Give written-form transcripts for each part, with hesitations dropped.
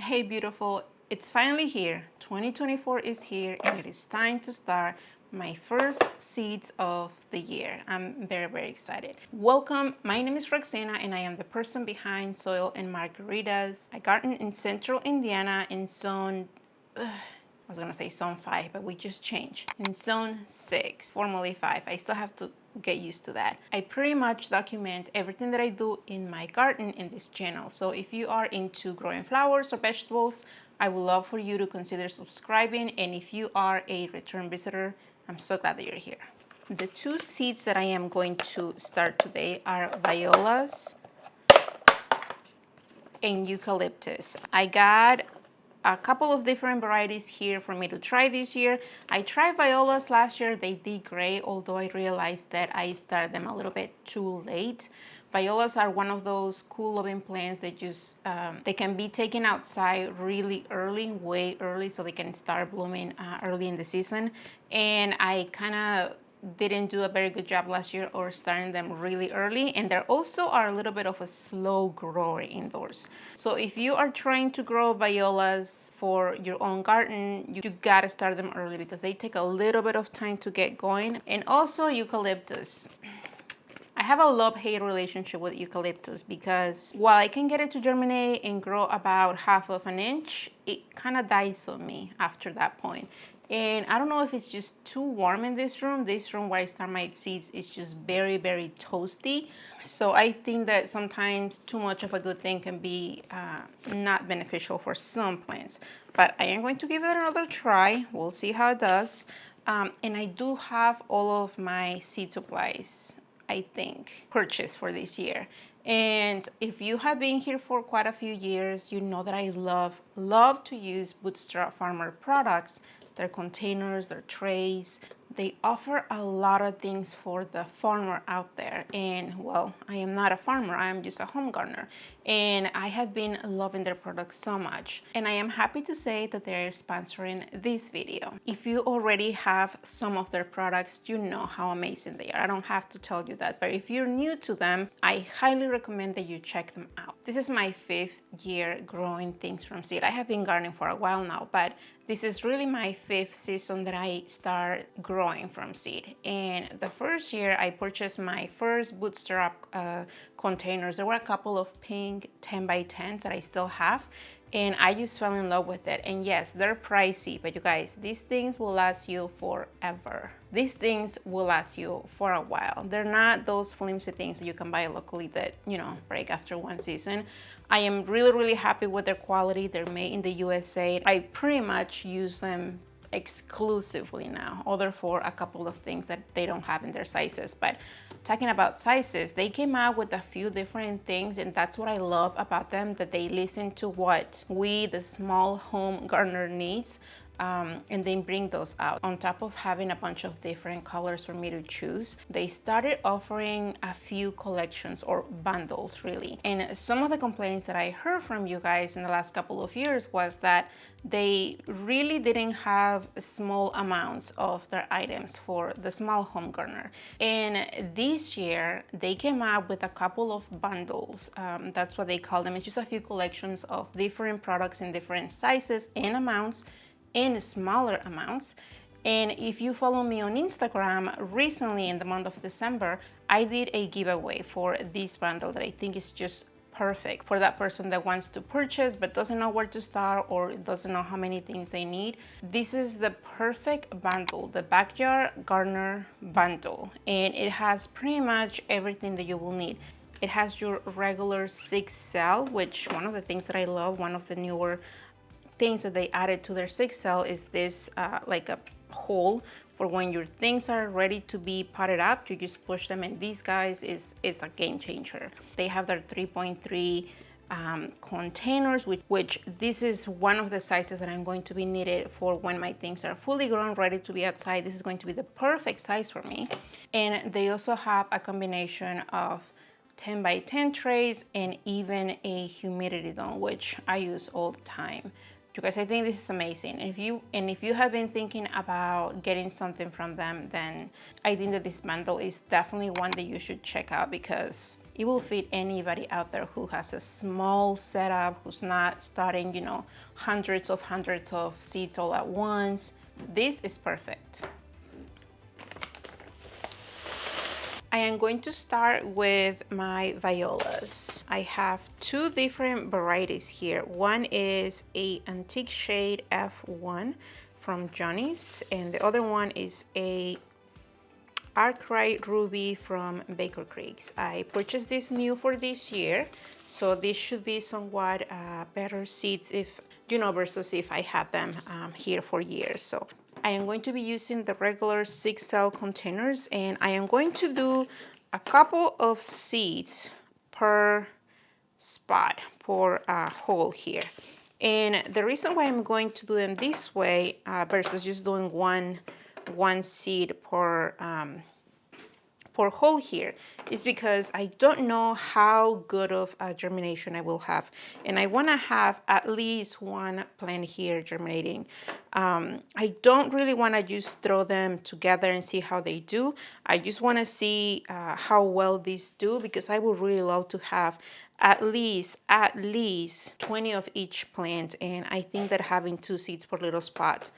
Hey beautiful, it's finally here. 2024 is here and it is time to start my first seeds of the year. I'm very excited. Welcome, my name is Roxana and I am the person behind SoilandMagaritas. I garden in central Indiana in zone, I was gonna say zone 5, but we just changed. In zone 6, formerly 5. I still have to get used to that. I pretty much document everything that I do in my garden in this channel. So if you are into growing flowers or vegetables, I would love for you to consider subscribing. And if you are a return visitor, I'm so glad that you're here. The two seeds that I am going to start today are Violas and eucalyptus. I got a couple of different varieties here for me to try this year. I tried Violas last year. They did great, although I realized that I started them a little bit too late. Violas are one of those cool loving plants that just, they can be taken outside really early, way early, so they can start blooming early in the season. And I kind of didn't do a very good job last year or starting them really early, and they also are a little bit of a slow grower indoors. So if you are trying to grow violas for your own garden, you gotta start them early because they take a little bit of time to get going. And also eucalyptus. I have a love-hate relationship with eucalyptus because while I can get it to germinate and grow about half of an inch, it kind of dies on me after that point. And I don't know if it's just too warm in this room. This room where I start my seeds is just very toasty. So I think that sometimes too much of a good thing can be not beneficial for some plants. But I am going to give it another try. We'll see how it does. And I do have all of my seed supplies, I think, purchased for this year. And if you have been here for quite a few years, you know that I love to use Bootstrap Farmer products. Their containers, their trays. They offer a lot of things for the farmer out there. And well, I am not a farmer, I am just a home gardener. And I have been loving their products so much. And I am happy to say that they're sponsoring this video. If you already have some of their products, you know how amazing they are. I don't have to tell you that, but if you're new to them, I highly recommend that you check them out. This is my 5th year growing things from seed. I have been gardening for a while now, but this is really my 5th season that I start growing from seed. And the first year I purchased my first Bootstrap containers. There were a couple of pink 10 by 10s that I still have. And I just fell in love with it. And yes, they're pricey, but you guys, these things will last you forever. These things will last you for a while. They're not those flimsy things that you can buy locally that, you know, break after one season. I am really happy with their quality. They're made in the USA. I pretty much use them exclusively now, other for a couple of things that they don't have in their sizes. But talking about sizes, they came out with a few different things, and that's what I love about them, that they listen to what we, the small home gardener, needs. And then bring those out. On top of having a bunch of different colors for me to choose, they started offering a few collections or bundles really. And some of the complaints that I heard from you guys in the last couple of years was that they really didn't have small amounts of their items for the small home gardener. And this year they came out with a couple of bundles. That's what they call them. It's just a few collections of different products in different sizes and amounts, in smaller amounts. And if you follow me on Instagram, recently in the month of December, I did a giveaway for this bundle that I think is just perfect for that person that wants to purchase but doesn't know where to start or doesn't know how many things they need. This is the perfect bundle, the Backyard Gardener bundle, and it has pretty much everything that you will need. It has your regular 6 cell, which one of the things that I love, one of the newer things that they added to their 6 cell is this like a hole for when your things are ready to be potted up. You just push them, and these guys is a game changer. They have their 3.3 containers, which this is one of the sizes that I'm going to be needed for when my things are fully grown, ready to be outside. This is going to be the perfect size for me. And they also have a combination of 10 by 10 trays and even a humidity dome, which I use all the time. You guys, I think this is amazing. And if you have been thinking about getting something from them, then I think that this bundle is definitely one that you should check out, because It will fit anybody out there who has a small setup, who's not starting, you know, hundreds of seeds all at once. This is perfect. I am going to start with my violas. I have two different varieties here. One is a antique shade F1 from Johnny's, and the other one is a Arkwright Ruby from Baker Creek's. I purchased this new for this year, so this should be somewhat better seeds if, you know, versus if I had them here for years. So I am going to be using the regular 6L containers, and I am going to do a couple of seeds per spot, per hole here. And the reason why I'm going to do them this way versus just doing one seed per hole here is because I don't know how good of a germination I will have, and I want to have at least one plant here germinating. I don't really want to just throw them together and see how they do. I just want to see how well these do, because I would really love to have at least 20 of each plant, and I think that having 2 seeds per little spot,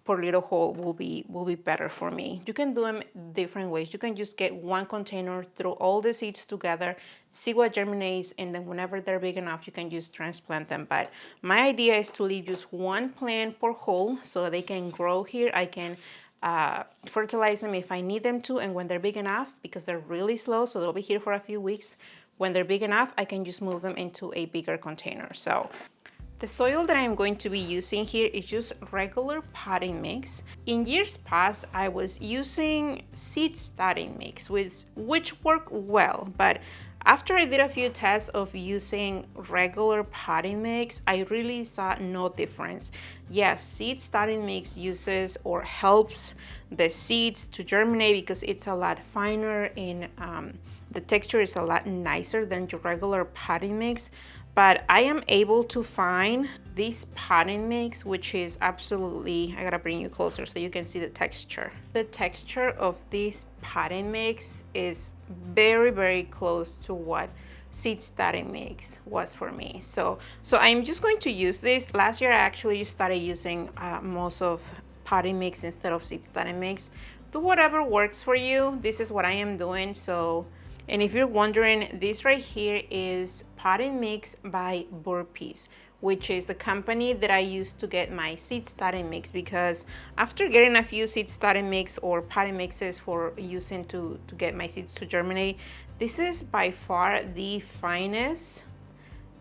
per little hole will be better for me. You can do them different ways. You can just get one container, throw all the seeds together, see what germinates, and then whenever they're big enough, you can just transplant them. But my idea is to leave just one plant per hole so they can grow here. I can fertilize them if I need them to, and when they're big enough, because they're really slow, so they'll be here for a few weeks. When they're big enough, I can just move them into a bigger container. So the soil that I'm going to be using here is just regular potting mix. In years past, I was using seed starting mix, which worked well, but after I did a few tests of using regular potting mix, I really saw no difference. Yes, seed starting mix uses or helps the seeds to germinate because it's a lot finer and the texture is a lot nicer than your regular potting mix. But I am able to find this potting mix, which is absolutely, I gotta bring you closer so you can see the texture. The texture of this potting mix is very, very close to what seed starting mix was for me. So I'm just going to use this. Last year I actually started using most of potting mix instead of seed starting mix. Do whatever works for you. This is what I am doing. So, and if you're wondering, this right here is potting mix by Burpees, which is the company that I use to get my seed starting mix, because after getting a few seed starting mix or potting mixes for using to get my seeds to germinate, this is by far the finest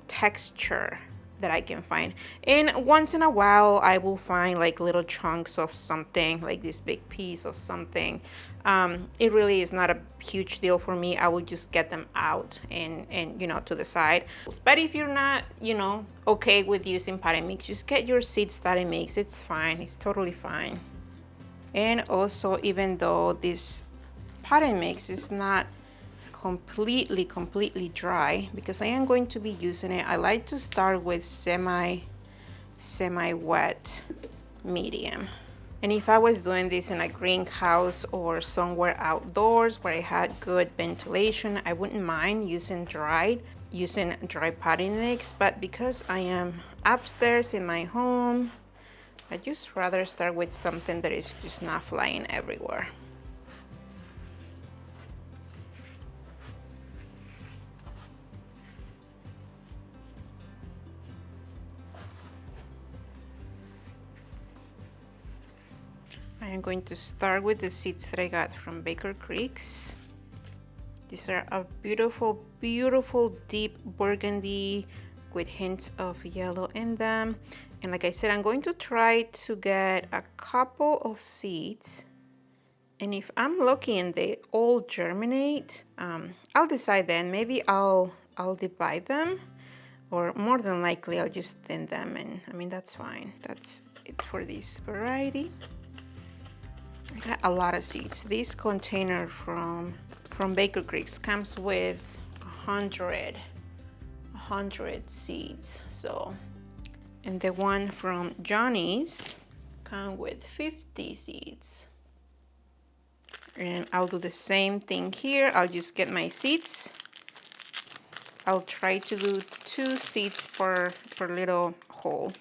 texture that I can find. And once in a while I will find like little chunks of something, like this big piece of something. It really is not a huge deal for me. I will just get them out and you know, to the side. But if you're not, you know, okay with using potting mix, just get your seed starting mix. It's fine, it's totally fine. And also, even though this potting mix is not completely dry, because I am going to be using it, I like to start with semi wet medium. And if I was doing this in a greenhouse or somewhere outdoors where I had good ventilation, I wouldn't mind using dry potting mix. But because I am upstairs in my home, I just rather start with something that is just not flying everywhere. I am going to start with the seeds that I got from Baker Creek's. These are a beautiful deep burgundy with hints of yellow in them. And like I said, I'm going to try to get a couple of seeds. And if I'm lucky and they all germinate, I'll decide then. Maybe I'll divide them, or more than likely I'll just thin them. And I mean, that's fine. That's it for this variety. I got a lot of seeds. This container from Baker Creek's comes with 100 seeds. So, and the one from Johnny's come with 50 seeds. And I'll do the same thing here. I'll just get my seeds I'll try to do 2 seeds per little hole.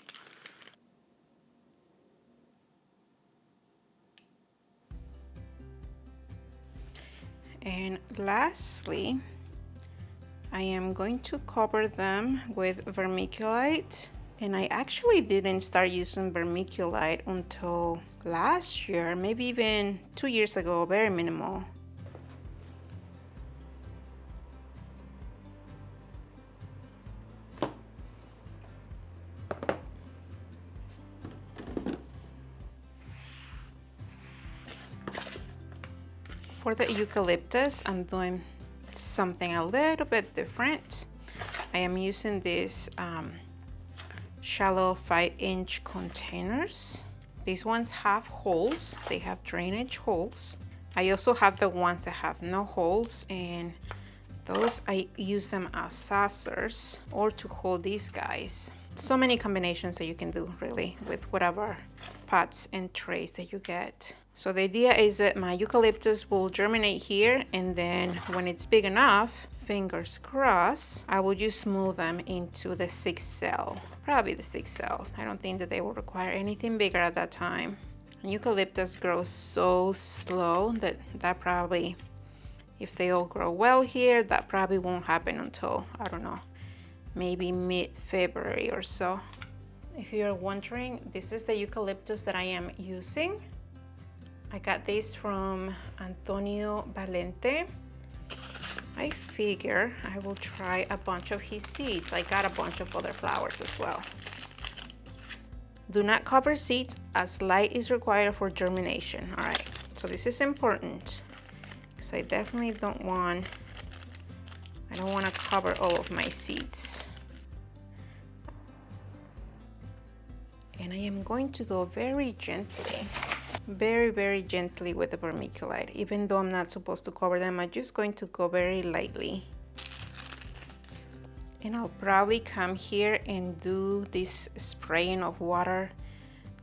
And lastly, I am going to cover them with vermiculite. And I actually didn't start using vermiculite until last year, maybe even 2 years ago, very minimal. For the eucalyptus, I'm doing something a little bit different. I am using these shallow 5-inch containers. These ones have holes, they have drainage holes. I also have the ones that have no holes, and those I use them as saucers or to hold these guys. So many combinations that you can do really with whatever pots and trays that you get. So the idea is that my eucalyptus will germinate here, and then when it's big enough, fingers crossed, I will just move them into the 6 cell. Probably the 6 cell. I don't think that they will require anything bigger at that time. And eucalyptus grows so slow that probably, if they all grow well here, that probably won't happen until, I don't know, maybe mid-February or so. If you're wondering, this is the eucalyptus that I am using. I got this from Antonio Valente. I figure I will try a bunch of his seeds. I got a bunch of other flowers as well. Do not cover seeds as light is required for germination. All right, so this is important because I definitely don't want to cover all of my seeds. And I am going to go very gently. Very gently with the vermiculite. Even though I'm not supposed to cover them, I'm just going to go very lightly. And I'll probably come here and do this spraying of water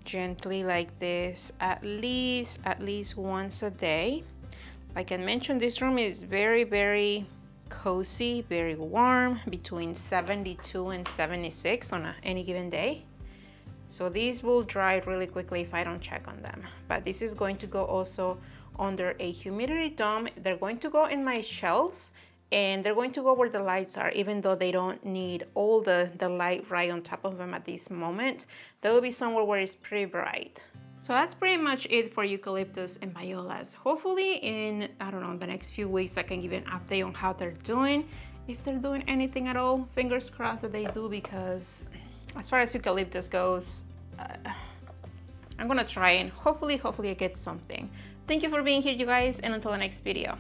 gently like this at least once a day. Like I mentioned, this room is very cozy, very warm, between 72 and 76 on any given day. So these will dry really quickly if I don't check on them. But this is going to go also under a humidity dome. They're going to go in my shelves, and they're going to go where the lights are, even though they don't need all the light right on top of them at this moment. They will be somewhere where it's pretty bright. So that's pretty much it for eucalyptus and violas. Hopefully in, I don't know, the next few weeks I can give you an update on how they're doing. If they're doing anything at all, fingers crossed that they do, because as far as eucalyptus goes, I'm gonna try and hopefully I get something. Thank you for being here, you guys, and until the next video.